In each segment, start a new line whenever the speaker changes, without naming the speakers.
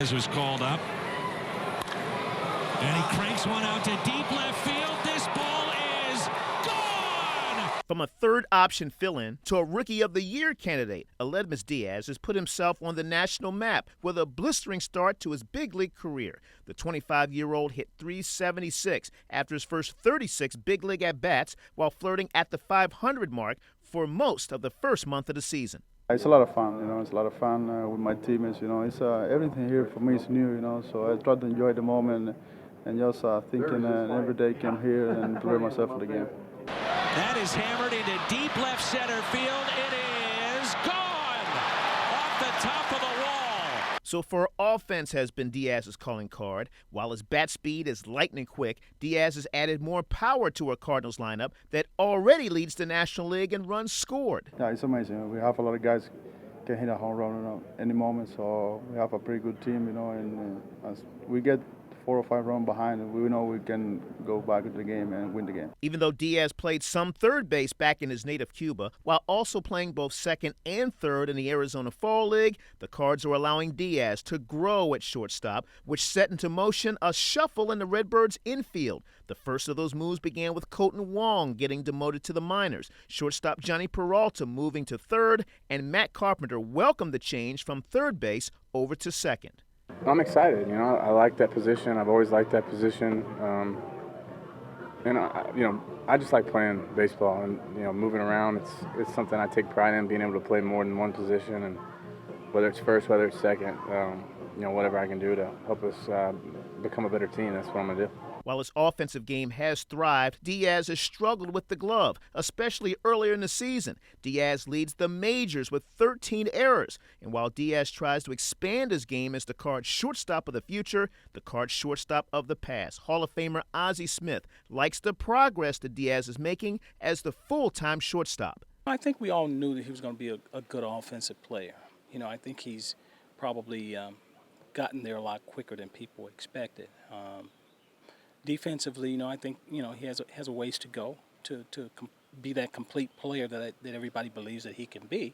Diaz was called up. And he cranks one out to deep left field. This ball is gone!
From a third-option fill-in to a Rookie of the Year candidate, Aledmys Diaz has put himself on the national map with a blistering start to his big league career. The 25-year-old hit .376 after his first 36 big league at-bats while flirting at the .500 mark for most of the first month of the season.
It's a lot of fun, It's a lot of fun with my teammates, It's everything here for me is new, So I try to enjoy the moment and just thinking every day come here and prepare myself for the game.
That is hammered into deep left center field. It is gone off the top of the wall.
So far, offense has been Diaz's calling card. While his bat speed is lightning quick, Diaz has added more power to a Cardinals lineup that already leads the National League in runs scored.
Yeah, it's amazing. We have a lot of guys can hit a home run any moment, so we have a pretty good team, and as we get 4 or 5 runs behind, and we know we can go back into the game and win the game.
Even though Diaz played some third base back in his native Cuba, while also playing both second and third in the Arizona Fall League, the Cards are allowing Diaz to grow at shortstop, which set into motion a shuffle in the Redbirds' infield. The first of those moves began with Colton Wong getting demoted to the minors, shortstop Johnny Peralta moving to third, and Matt Carpenter welcomed the change from third base over to second.
I'm excited. I like that position. I've always liked that position. I just like playing baseball and, moving around. It's something I take pride in, being able to play more than one position, and whether it's first, whether it's second, whatever I can do to help us become a better team, that's what I'm going to do.
While his offensive game has thrived, Diaz has struggled with the glove, especially earlier in the season. Diaz leads the majors with 13 errors. And while Diaz tries to expand his game as the Cards shortstop of the future, the Cards shortstop of the past, Hall of Famer Ozzie Smith, likes the progress that Diaz is making as the full-time shortstop.
I think we all knew that he was going to be a good offensive player. I think he's probably gotten there a lot quicker than people expected. Defensively, I think he has a ways to go to be that complete player that everybody believes that he can be.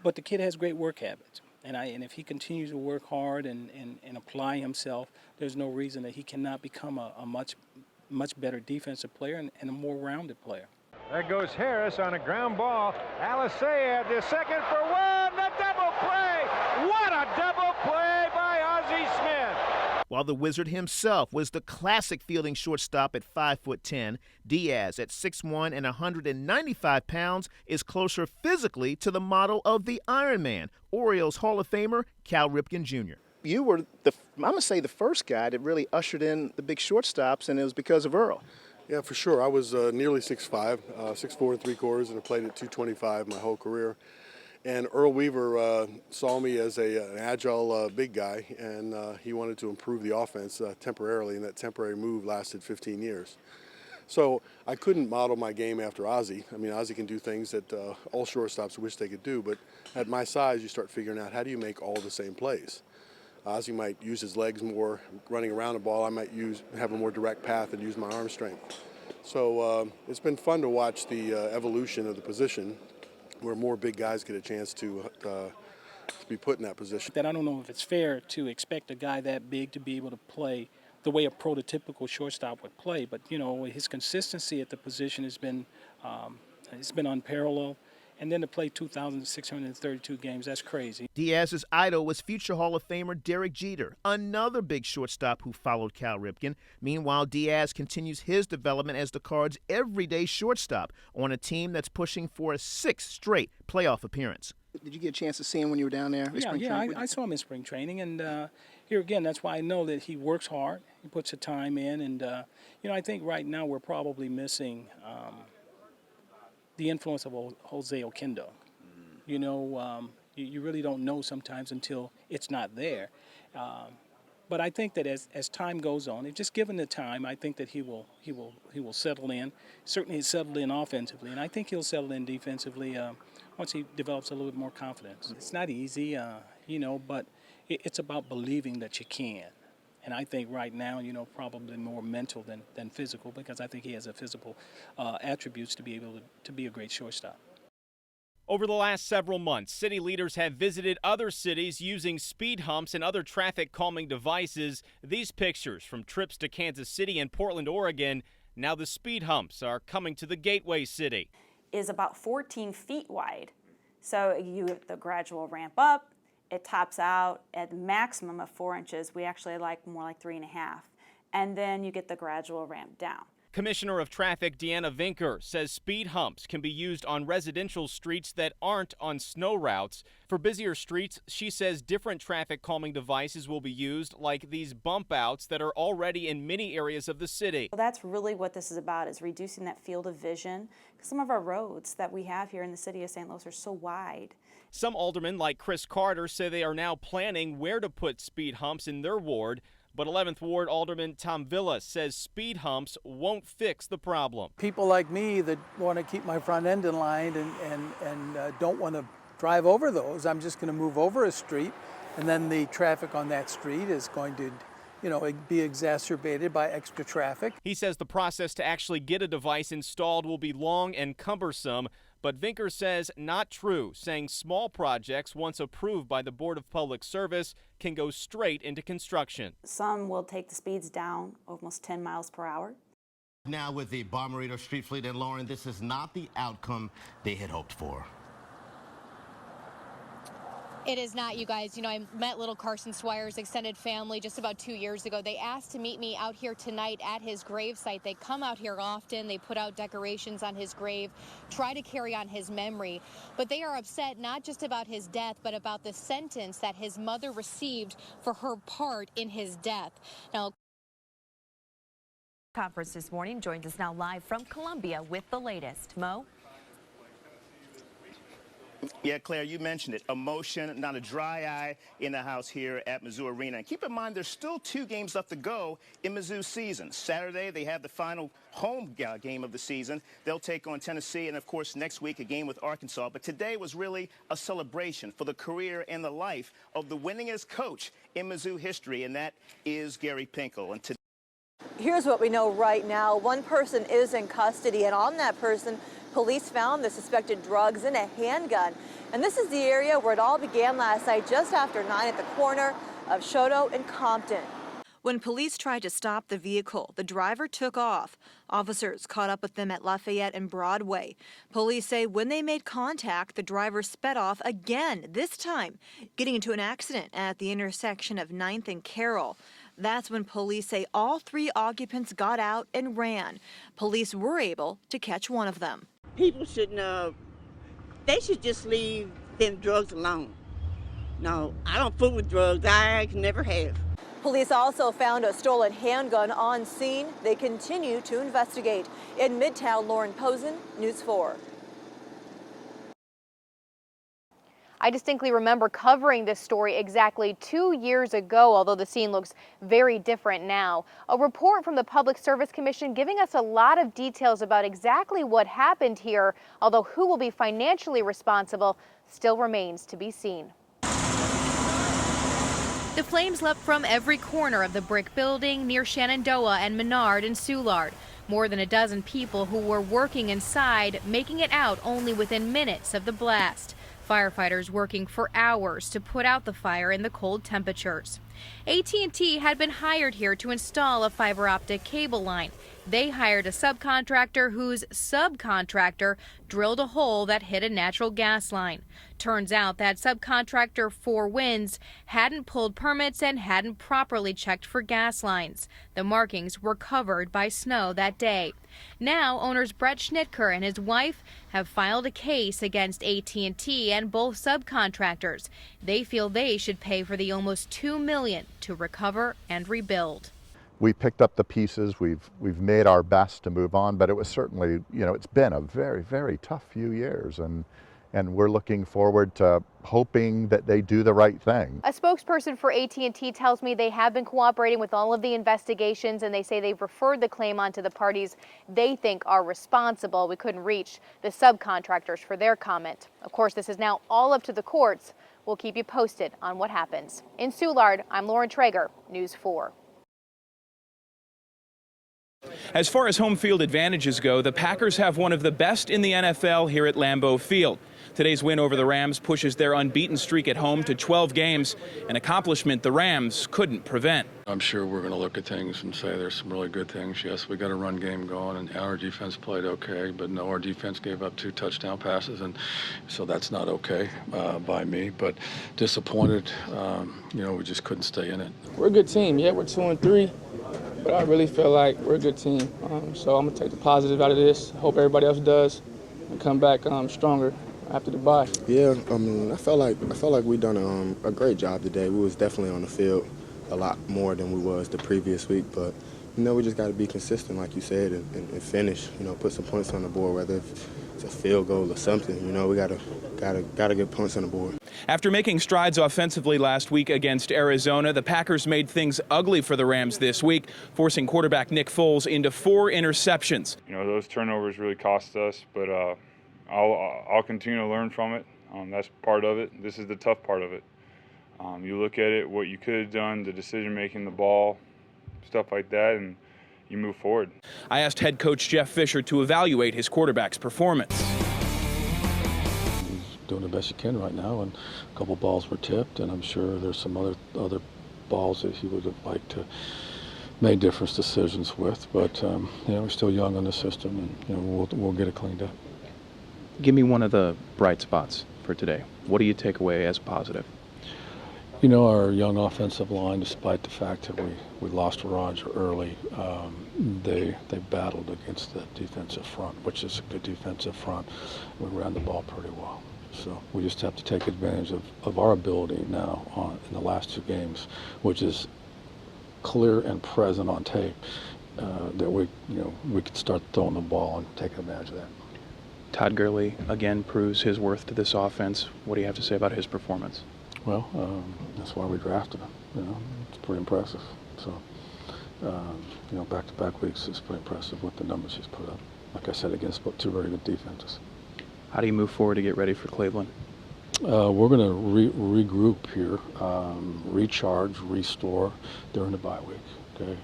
But the kid has great work habits, and if he continues to work hard and apply himself, there's no reason that he cannot become a much better defensive player and a more rounded player.
There goes Harris on a ground ball. Alisea to second for one. The double play. What a double play by Ozzie Smith.
While the Wizard himself was the classic fielding shortstop at 5'10", Diaz at 6'1" and 195 pounds is closer physically to the model of the Iron Man, Orioles Hall of Famer Cal Ripken Jr.
You were I'm going to say the first guy that really ushered in the big shortstops, and it was because of Earl.
Yeah, for sure. I was nearly 6'5", 6'4 3/4, and I played at 225 my whole career. And Earl Weaver saw me as an agile big guy, and he wanted to improve the offense temporarily, and that temporary move lasted 15 years. So I couldn't model my game after Ozzie. I mean, Ozzie can do things that all shortstops wish they could do, but at my size, you start figuring out how do you make all the same plays. Ozzie might use his legs more running around the ball. I might have a more direct path and use my arm strength. So it's been fun to watch the evolution of the position, where more big guys get a chance to be put in that position.
That I don't know if it's fair to expect a guy that big to be able to play the way a prototypical shortstop would play, but his consistency at the position has been unparalleled. And then to play 2,632 games, that's crazy.
Diaz's idol was future Hall of Famer Derek Jeter, another big shortstop who followed Cal Ripken. Meanwhile, Diaz continues his development as the Cards' everyday shortstop on a team that's pushing for a 6th straight playoff appearance.
Did you get a chance to see him when you were down there?
I saw him in spring training, and here again, that's why I know that he works hard. He puts the time in, and I think right now we're probably missing the influence of Jose Oquendo. You really don't know sometimes until it's not there. But I think that as time goes on, if just given the time, I think that he will settle in. Certainly he's settled in offensively, and I think he'll settle in defensively once he develops a little bit more confidence. It's not easy, but it's about believing that you can. And I think right now, probably more mental than physical, because I think he has a physical attributes to be able to be a great shortstop.
Over the last several months, city leaders have visited other cities using speed humps and other traffic calming devices. These pictures from trips to Kansas City and Portland, Oregon. Now the speed humps are coming to the gateway city.
Is about 14 feet wide. So you get the gradual ramp up. It tops out at the maximum of 4 inches. We actually like more like 3.5. And then you get the gradual ramp down.
Commissioner of Traffic Deanna Vinker says speed humps can be used on residential streets that aren't on snow routes. For busier streets, she says different traffic calming devices will be used, like these bump outs that are already in many areas of the city.
Well, that's really what this is about, is reducing that field of vision. Some of our roads that we have here in the city of St. Louis are so wide.
Some aldermen, like Chris Carter, say they are now planning where to put speed humps in their ward. But 11th Ward Alderman Tom Villa says speed humps won't fix the problem.
People like me that want to keep my front end in line and don't want to drive over those, I'm just going to move over a street, and then the traffic on that street is going to, be exacerbated by extra traffic.
He says the process to actually get a device installed will be long and cumbersome. But Vinker says not true, saying small projects, once approved by the Board of Public Service, can go straight into construction.
Some will take the speeds down almost 10 miles per hour.
Now with the Bommarito Street Fleet and Lauren, this is not the outcome they had hoped for.
It is not, you guys. I met little Carson Swire's extended family just about 2 years ago. They asked to meet me out here tonight at his gravesite. They come out here often. They put out decorations on his grave, try to carry on his memory. But they are upset not just about his death, but about the sentence that his mother received for her part in his death. Now,
conference this morning joins us now live from Columbia with the latest. Mo?
Yeah, Claire, you mentioned it. Emotion, not a dry eye in the house here at Mizzou Arena. And keep in mind, there's still 2 games left to go in Mizzou's season. Saturday, they have the final home game of the season. They'll take on Tennessee, and, of course, next week, a game with Arkansas. But today was really a celebration for the career and the life of the winningest coach in Mizzou history, and that is Gary Pinkel. And
here's what we know right now. One person is in custody, and on that person, police found the suspected drugs in a handgun. And this is the area where it all began last night, just after 9 at the corner of Choteau and Compton. When police tried to stop the vehicle, the driver took off. Officers caught up with them at Lafayette and Broadway. Police say when they made contact, the driver sped off again, this time getting into an accident at the intersection of 9th and Carroll. That's when police say all 3 occupants got out and ran. Police were able to catch one of them.
People shouldn't, they should just leave them drugs alone. No, I don't fool with drugs. I never have.
Police also found a stolen handgun on scene. They continue to investigate. In Midtown, Lauren Posen, News 4.
I distinctly remember covering this story exactly 2 years ago, although the scene looks very different now. A report from the Public Service Commission giving us a lot of details about exactly what happened here, although who will be financially responsible still remains to be seen.
The flames leapt from every corner of the brick building near Shenandoah and Menard and Soulard. More than a dozen people who were working inside making it out only within minutes of the blast. Firefighters working for hours to put out the fire in the cold temperatures. AT&T had been hired here to install a fiber optic cable line. They hired a subcontractor whose subcontractor drilled a hole that hit a natural gas line. Turns out that subcontractor, Four Winds, hadn't pulled permits and hadn't properly checked for gas lines. The markings were covered by snow that day. Now, owners Brett Schnitker and his wife have filed a case against AT&T and both subcontractors. They feel they should pay for the almost $2 million to recover and rebuild.
We picked up the pieces, we've made our best to move on, but it was certainly, it's been a very, very tough few years, and we're looking forward to hoping that they do the right thing.
A spokesperson for AT&T tells me they have been cooperating with all of the investigations, and they say they've referred the claim on to the parties they think are responsible. We couldn't reach the subcontractors for their comment. Of course, this is now all up to the courts. We'll keep you posted on what happens. In Soulard, I'm Lauren Traeger, News 4.
As far as home field advantages go, the Packers have one of the best in the NFL here at Lambeau Field. Today's win over the Rams pushes their unbeaten streak at home to 12 games, an accomplishment the Rams couldn't prevent.
I'm sure we're going to look at things and say there's some really good things. Yes, we got a run game going, and our defense played okay, but no, our defense gave up 2 touchdown passes, and so that's not okay by me. But disappointed, we just couldn't stay in it.
We're a good team. Yeah, we're 2-3, but I really feel like we're a good team. So I'm going to take the positive out of this. Hope everybody else does, and come back stronger after the bye.
Yeah, I felt like we done a great job today. We was definitely on the field a lot more than we was the previous week, but we just got to be consistent, like you said, and finish. Put some points on the board, whether it's a field goal or something. We gotta get points on the board.
After making strides offensively last week against Arizona, the Packers made things ugly for the Rams this week, forcing quarterback Nick Foles into 4 interceptions.
Those turnovers really cost us, but I'll continue to learn from it. That's part of it. This is the tough part of it. You look at it, what you could have done, the decision-making, the ball, stuff like that, and you move forward.
I asked head coach Jeff Fisher to evaluate his quarterback's performance.
He's doing the best he can right now, and a couple balls were tipped, and I'm sure there's some other balls that he would have liked to make different decisions with. But we're still young in the system, and we'll get it cleaned up.
Give me one of the bright spots for today. What do you take away as positive?
Our young offensive line, despite the fact that we lost Roger early, they battled against the defensive front, which is a good defensive front. We ran the ball pretty well. So we just have to take advantage of our ability now in the last 2 games, which is clear and present on tape, that we could start throwing the ball and take advantage of that.
Todd Gurley again proves his worth to this offense. What do you have to say about his performance?
Well, that's why we drafted him. It's pretty impressive. So, back-to-back weeks is pretty impressive with the numbers he's put up. Like I said, against 2 very good defenses.
How do you move forward to get ready for Cleveland?
We're going to regroup here, recharge, restore during the bye week. Okay,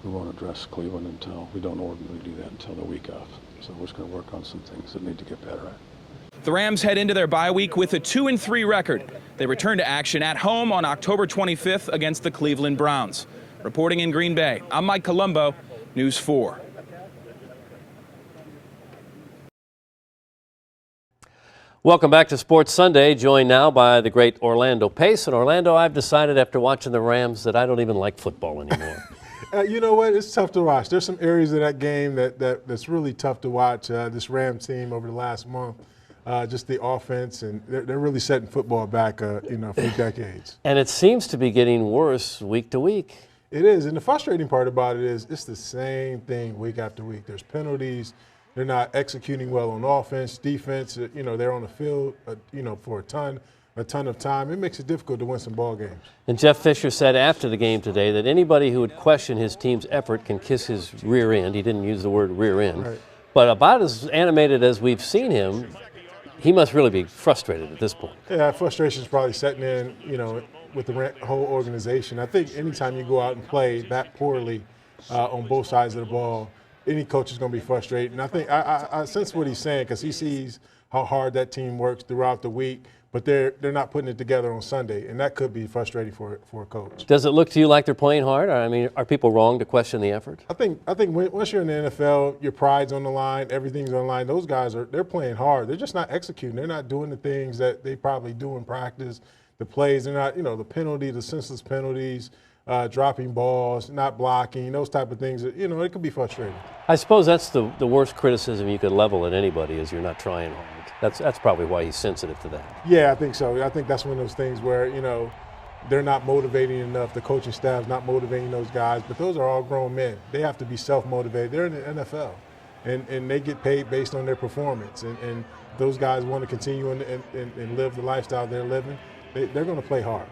we won't address Cleveland until we don't ordinarily do that until the week of. So we're just going to work on some things that need to get better at.
The Rams head into their bye week with a 2-3 record. They return to action at home on October 25th against the Cleveland Browns. Reporting in Green Bay, I'm Mike Colombo, News 4.
Welcome back to Sports Sunday, joined now by the great Orlando Pace. And Orlando, I've decided after watching the Rams that I don't even like football anymore.
You know what? It's tough to watch. There's some areas of that game that's really tough to watch. This Rams team over the last month, just the offense, and they're really setting football back, for decades.
And it seems to be getting worse week to week.
It is, and the frustrating part about it is it's the same thing week after week. There's penalties. They're not executing well on offense, defense. They're on the field, for a ton of time. It makes it difficult to win some ball games.
And Jeff Fisher said after the game today that anybody who would question his team's effort can kiss his rear end. He didn't use the word rear end. Right. But about as animated as we've seen him, he must really be frustrated at this point.
Yeah, frustration is probably setting in, with the whole organization. I think anytime you go out and play that poorly on both sides of the ball, any coach is going to be frustrated. And I think I sense what he's saying because he sees how hard that team works throughout the week, but they're not putting it together on Sunday, and that could be frustrating for a coach.
Does it look to you like they're playing hard? I mean, are people wrong to question the effort?
I think once you're in the NFL, your pride's on the line, everything's on the line. Those guys they're playing hard. They're just not executing. They're not doing the things that they probably do in practice. The plays, they're not, the penalty, the senseless penalties, dropping balls, not blocking, those type of things. It could be frustrating.
I suppose that's the worst criticism you could level at anybody is you're not trying hard. That's probably why he's sensitive to that.
Yeah, I think so. I think that's one of those things where, they're not motivating enough. The coaching staff's not motivating those guys. But those are all grown men. They have to be self-motivated. They're in the NFL. And they get paid based on their performance. And those guys want to continue and live the lifestyle they're living. They're going to play hard.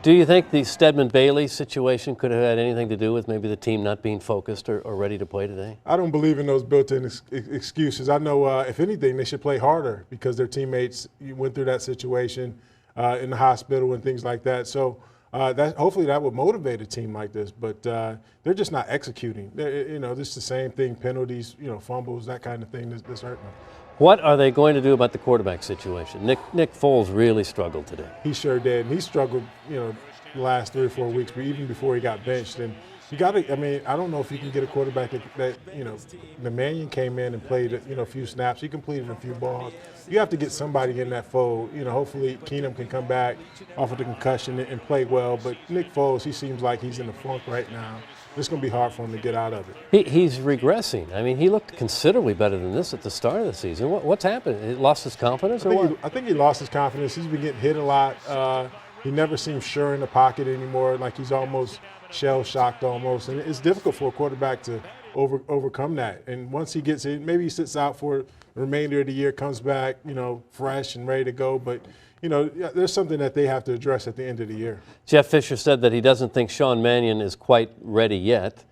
Do you think the Stedman Bailey situation could have had anything to do with maybe the team not being focused or ready to play today?
I don't believe in those built-in excuses. I know, if anything, they should play harder because their teammates went through that situation in the hospital and things like that. So hopefully that would motivate a team like this. But they're just not executing. This is the same thing, penalties, fumbles, that kind of thing that's hurting them.
What are they going to do about the quarterback situation? Nick Foles really struggled today.
He sure did. And he struggled, the last 3 or 4 weeks, but even before he got benched. And you got to, I don't know if you can get a quarterback that the Mannion came in and played, a few snaps. He completed a few balls. You have to get somebody in that fold. Hopefully Keenum can come back off of the concussion and play well. But Nick Foles, he seems like he's in the funk right now. It's going to be hard for him to get out of it.
He's regressing. I mean, he looked considerably better than this at the start of the season. What's happened? He lost his confidence, or what?
I think he lost his confidence. He's been getting hit a lot. He never seems sure in the pocket anymore. Like he's almost shell-shocked almost. And it's difficult for a quarterback to overcome that. And once he gets in, maybe he sits out for the remainder of the year, comes back, fresh and ready to go. But there's something that they have to address at the end of the year.
Jeff Fisher said that he doesn't think Sean Mannion is quite ready yet.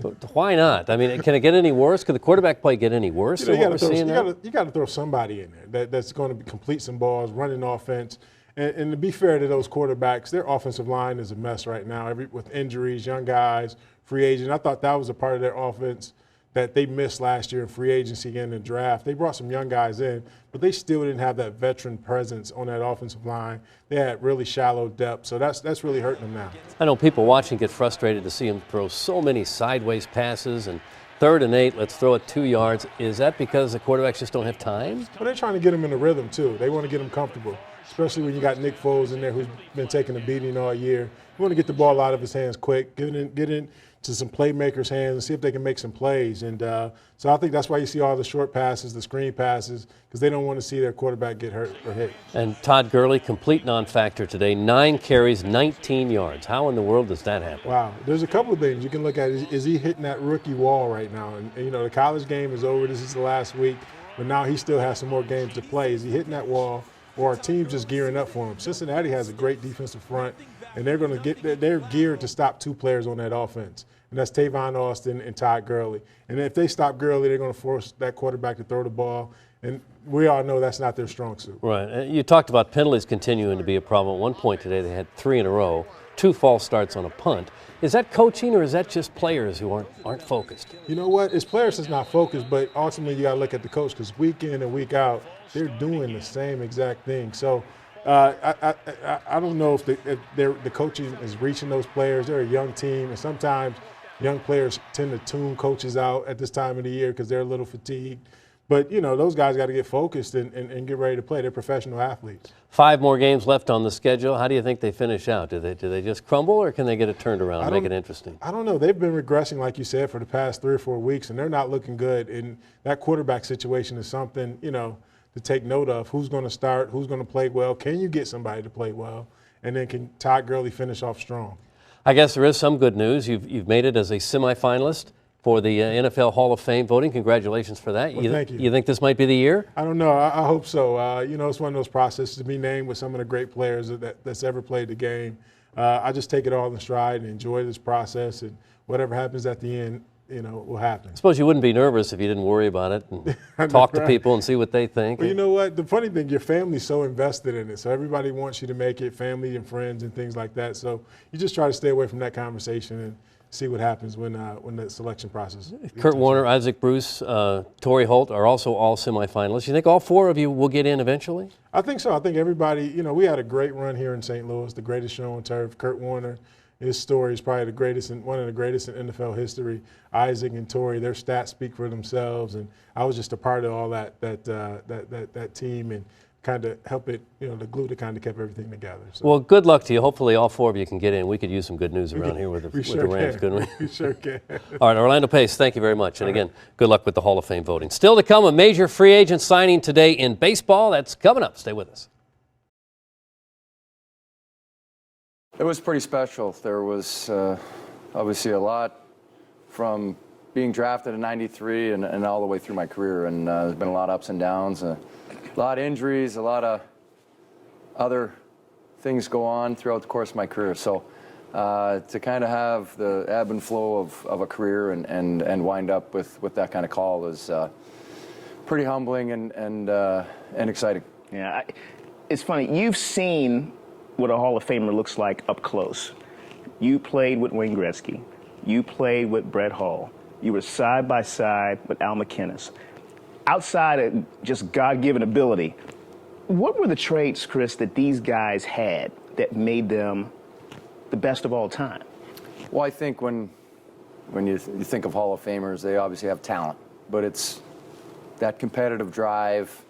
But why not? I mean, can it get any worse? Could the quarterback play get any worse than what we're seeing now?
You got to throw somebody in there that's going to complete some balls, running offense. And to be fair to those quarterbacks, their offensive line is a mess right now, with injuries, young guys, free agents. I thought that was a part of their offense that they missed last year in free agency and in the draft. They brought some young guys in, but they still didn't have that veteran presence on that offensive line. They had really shallow depth, so that's really hurting them now.
I know people watching get frustrated to see him throw so many sideways passes and 3rd and 8, let's throw it 2 yards. Is that because the quarterbacks just don't have time?
Well, they're trying to get him in the rhythm, too. They want to get him comfortable, especially when you got Nick Foles in there who's been taking a beating all year. You want to get the ball out of his hands quick, get in to some playmakers' hands and see if they can make some plays. And so I think that's why you see all the short passes, the screen passes, because they don't want to see their quarterback get hurt or hit.
And Todd Gurley, complete non-factor today, 9 carries, 19 yards. How in the world does that happen?
Wow. There's a couple of things you can look at. Is he hitting that rookie wall right now? And the college game is over. This is the last week. But now he still has some more games to play. Is he hitting that wall? Or our team's just gearing up for him? Cincinnati has a great defensive front, and they're geared to stop 2 players on that offense, and that's Tavon Austin and Todd Gurley. And if they stop Gurley, they're going to force that quarterback to throw the ball, and we all know that's not their strong suit.
Right. You talked about penalties continuing to be a problem. At one point today, they had 3 in a row, 2 false starts on a punt. Is that coaching, or is that just players who aren't focused?
You know what? It's players that's not focused, but ultimately you got to look at the coach, because week in and week out, they're doing the same exact thing. So I don't know if the coaching is reaching those players. They're a young team, and sometimes young players tend to tune coaches out at this time of the year because they're a little fatigued. But, those guys got to get focused and get ready to play. They're professional athletes.
5 more games left on the schedule. How do you think they finish out? Do they just crumble, or can they get it turned around and make it interesting?
I don't know. They've been regressing, like you said, for the past 3 or 4 weeks, and they're not looking good. And that quarterback situation is something, to take note of. Who's going to start? Who's going to play well? Can you get somebody to play well? And then can Todd Gurley finish off strong?
I guess there is some good news. You've made it as a semifinalist for the NFL Hall of Fame voting. Congratulations for that.
Well, thank you.
You think this might be the year?
I don't know. I hope so. It's one of those processes to be named with some of the great players that's ever played the game. I just take it all in stride and enjoy this process, and whatever happens at the end, will happen.
I suppose you wouldn't be nervous if you didn't worry about it and talk to people and see what they think.
Well, you know what? The funny thing, your family's so invested in it. So everybody wants you to make it, family and friends and things like that. So you just try to stay away from that conversation and see what happens when the selection process.
Kurt Warner, Isaac Bruce, Torrey Holt are also all semifinalists. You think all 4 of you will get in eventually?
I think so. I think everybody, we had a great run here in St. Louis, the greatest show on turf. Kurt Warner, his story is probably one of the greatest in NFL history. Isaac and Torrey, their stats speak for themselves, and I was just a part of all that team and kind of help it, the glue that kind of kept everything together. So.
Well, good luck to you. Hopefully all 4 of you can get in. We could use some good news around here with the Rams, couldn't we?
We sure can.
All right, Orlando Pace, thank you very much. And again, good luck with the Hall of Fame voting. Still to come, a major free agent signing today in baseball. That's coming up. Stay with us.
It was pretty special. There was obviously a lot from being drafted in '93 and all the way through my career. And there's been a lot of ups and downs, a lot of injuries, a lot of other things go on throughout the course of my career. So to kind of have the ebb and flow of a career and wind up with that kind of call is pretty humbling and exciting.
Yeah, it's funny. You've seen what a Hall of Famer looks like up close. You played with Wayne Gretzky. You played with Brett Hall. You were side by side with Al McInnes. outside of just God-given ability, what were the traits, Chris, that these guys had that made them the best of all time?
Well, I think when you think of Hall of Famers, they obviously have talent, but it's that competitive drive,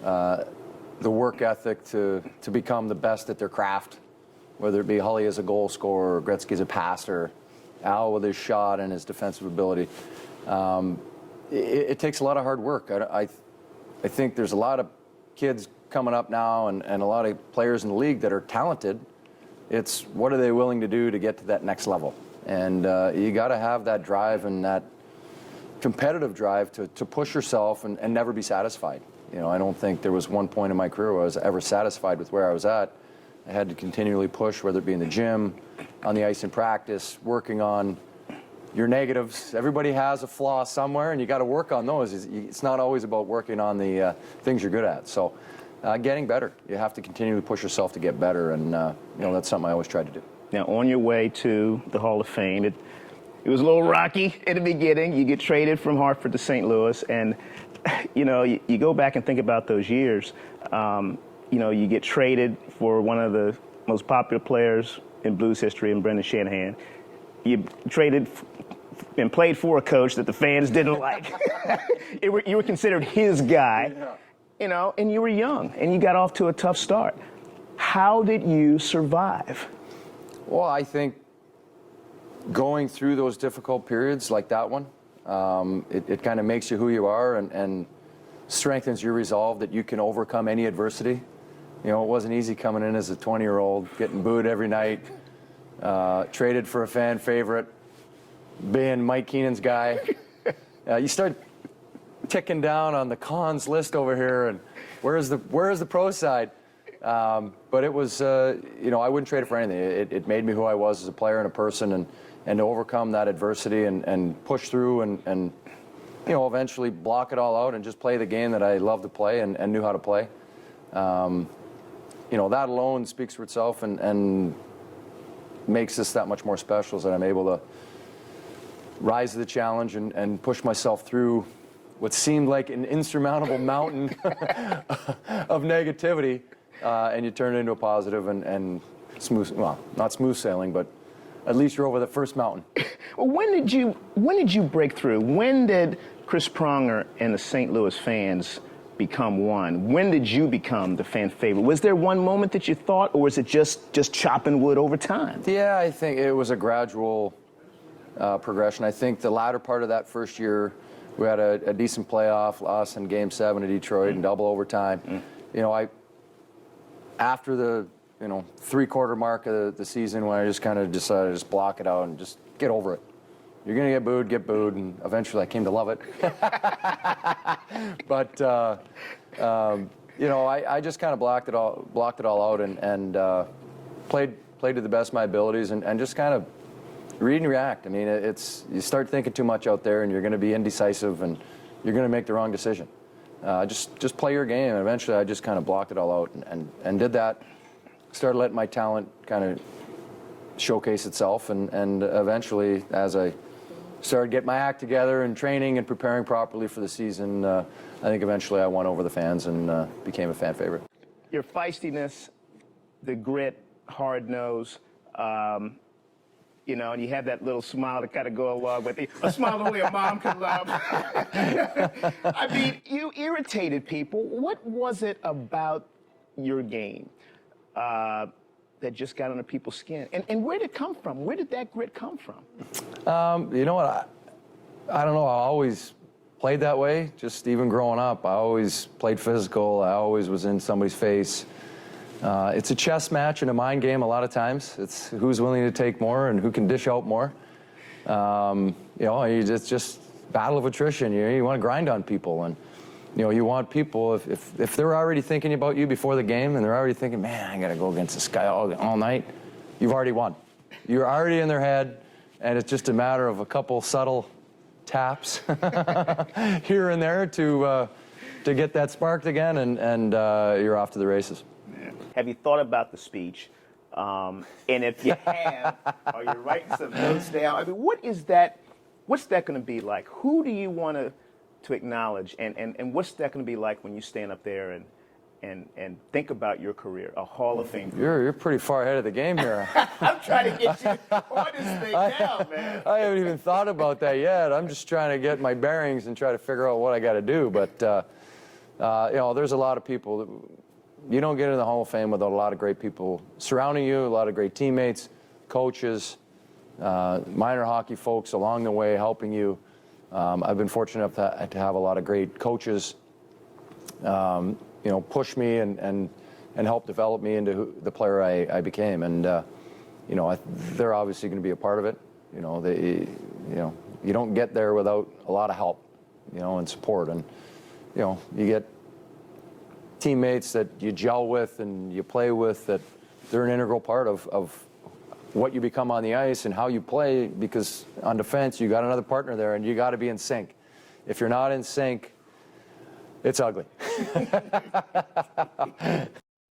the work ethic to become the best at their craft, whether it be Hully as a goal scorer, or Gretzky as a passer, Al with his shot and his defensive ability. It takes a lot of hard work. I think there's a lot of kids coming up now and a lot of players in the league that are talented. It's what are they willing to do to get to that next level? And you got to have that drive and that competitive drive to push yourself and never be satisfied. You know, I don't think there was one point in my career where I was ever satisfied with where I was at. I had to continually push, whether it be in the gym, on the ice in practice, working on your negatives. Everybody has a flaw somewhere, and you got to work on those. It's not always about working on the things you're good at. So getting better. You have to continually push yourself to get better, and you know, that's something I always try to do.
Now, on your way to the Hall of Fame, it was a little rocky in the beginning. You get traded from Hartford to St. Louis, and you know, you go back and think about those years. You know, you get traded for one of the most popular players in Blues history, in Brendan Shanahan. You traded and played for a coach that the fans didn't like. You were considered his guy, you know, and you were young, and you got off to a tough start. How did you survive?
Well, I think going through those difficult periods like that one, it kind of makes you who you are and strengthens your resolve that you can overcome any adversity. You know, it wasn't easy coming in as a 20-year-old, getting booed every night, traded for a fan favorite, being Mike Keenan's guy. You start ticking down on the cons list over here, and where's the pro side? But it was, you know, I wouldn't trade it for anything. It made me who I was as a player and a person, and to overcome that adversity and push through and you know, eventually block it all out and just play the game that I love to play and knew how to play. You know, that alone speaks for itself and makes this that much more special, is that I'm able to rise to the challenge and push myself through what seemed like an insurmountable mountain of negativity, and you turn it into a positive and smooth, well, not smooth sailing, but at least you're over the first mountain.
Well, when did you break through? When did Chris Pronger and the St. Louis fans become one? When did you become the fan favorite? Was there one moment that you thought, or was it just chopping wood over time?
Yeah, I think it was a gradual progression. I think the latter part of that first year, we had a decent playoff, loss in Game 7 at Detroit in double overtime. You know, after the three-quarter mark of the season, when I just kind of decided to just block it out and just get over it. You're going to get booed, and eventually I came to love it. But, you know, I just kind of blocked it all out and played to the best of my abilities and just kind of read and react. I mean, you start thinking too much out there, and you're going to be indecisive, and you're going to make the wrong decision. Just play your game, and eventually I just kind of blocked it all out and did that. Started letting my talent kind of showcase itself, and eventually, as I started getting my act together and training and preparing properly for the season, I think eventually I won over the fans and became a fan favorite.
Your feistiness, the grit, hard nose, you know, and you have that little smile to kind of go along with it. A smile only a mom can love. I mean, you irritated people. What was it about your game that just got under people's skin? And where did it come from? Where did that grit come from?
You know what? I don't know. I always played that way. Just even growing up, I always played physical. I always was in somebody's face. It's a chess match and a mind game a lot of times. It's who's willing to take more and who can dish out more. You know, it's just battle of attrition. You want to grind on people, and you know, you want people, if they're already thinking about you before the game and they're already thinking, man, I got to go against this guy all night, you've already won. You're already in their head, and it's just a matter of a couple subtle taps here and there to get that sparked again, and you're off to the races.
Have you thought about the speech? And if you have, are you writing some notes down? I mean, what's that going to be like? Who do you want to to acknowledge, and what's that going to be like when you stand up there and think about your career, a Hall of Fame career?
You're pretty far ahead of the game here.
I'm trying to get you on this thing now, man.
I haven't even thought about that yet. I'm just trying to get my bearings and try to figure out what I got to do. But you know, there's a lot of people that you don't get into the Hall of Fame without a lot of great people surrounding you, a lot of great teammates, coaches, minor hockey folks along the way helping you. I've been fortunate enough to have a lot of great coaches, you know, push me and help develop me into the player I became. And you know, they're obviously going to be a part of it. You know, you don't get there without a lot of help, you know, and support. And you know, you get teammates that you gel with and you play with, that they're an integral part of what you become on the ice and how you play, because on defense you got another partner there and you got to be in sync. If you're not in sync, it's ugly.